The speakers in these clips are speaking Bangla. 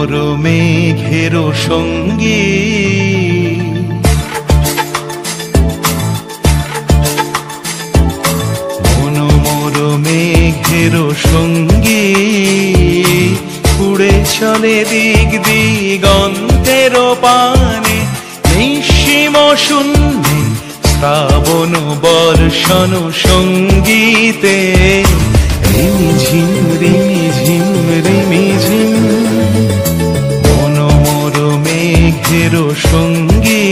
মোর মেঘের সঙ্গী মন মোর মেঘের সঙ্গী উড়ে চলে দিক দিগন্তের পানে নিঃসীম শূন্যে শ্রাবণ বর্ষণ সঙ্গীতে রিমিঝিম রিমিঝিম রিমিঝিম মন মোর মেঘের সঙ্গী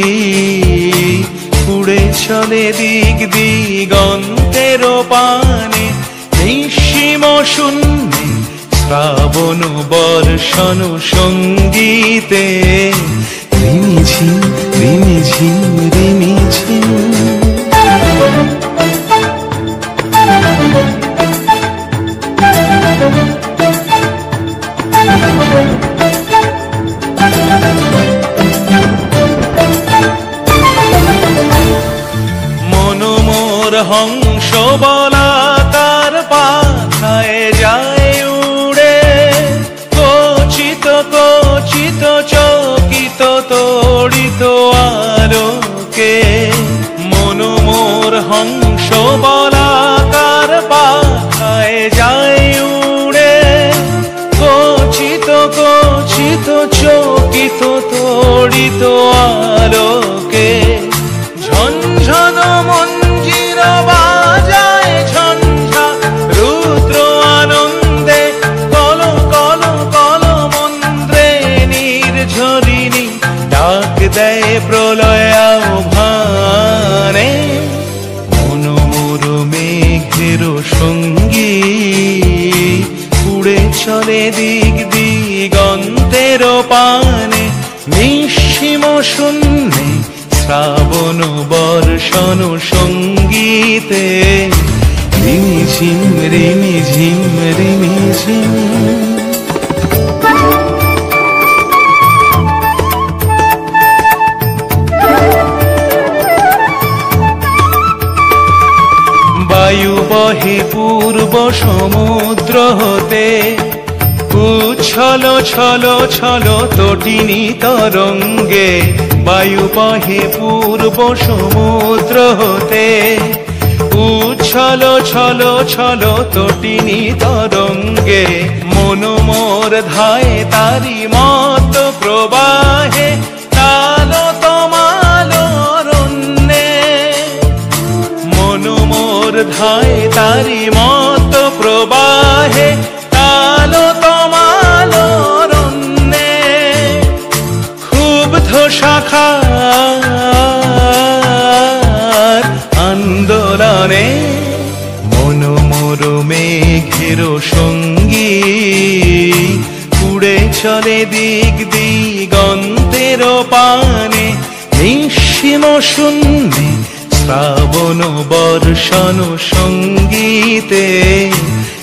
উড়ে চলে দিক দিগন্তের পানে নিঃসীম শূন্যে শ্রাবণ বর্ষণ সঙ্গীতে রিমিঝিম রিমিঝিম রিমিঝিম মন মোর হংস বলাকার পাখায় যায় উড়ে কচিত কচিত চকিত তড়িত আলোকে মন মোর হংস বলাকার পাখায় যায় উড়ে কচিত কচিত চকিত তড়িত আলোকে ঝনঝন মঞ্জির বাজায় ঝঞ্ঝা রুদ্র আনন্দে কল কল কল মন্ত্রে নির্ঝরিণী ডাক দেয় প্রলয় আহ্বানে মন মোর মেঘের সঙ্গী উড়ে চলে দিক দিগন্তের পানে নিঃসীম শূন্যে শ্রাবণ বর্ষণ সঙ্গীতে রিমিঝিম রিমিঝিম রিমিঝিম বায়ু বহে পূর্ব সমুদ্র হতে উচ্ছল ছল ছল তটিনী তরঙ্গে বায়ু বহে পূর্ব সমুদ্র হতে উচ্ছল ছল ছল তটিনী তরঙ্গে মন মোর ধায় তারি মত প্রবাহে তাল তমাল অরণ্যে মন মোর ধায় তারি মত প্রবাহে তাল তমাল অরণ্যে ক্ষুব্ধ শাখার আন্দোলনে মন মোর মেঘের সঙ্গী উড়ে চলে দিক দিগন্তের পানে নিঃসীম শূন্যে শ্রাবণ বর্ষণ সঙ্গীতে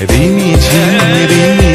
রিমিঝিম রিমি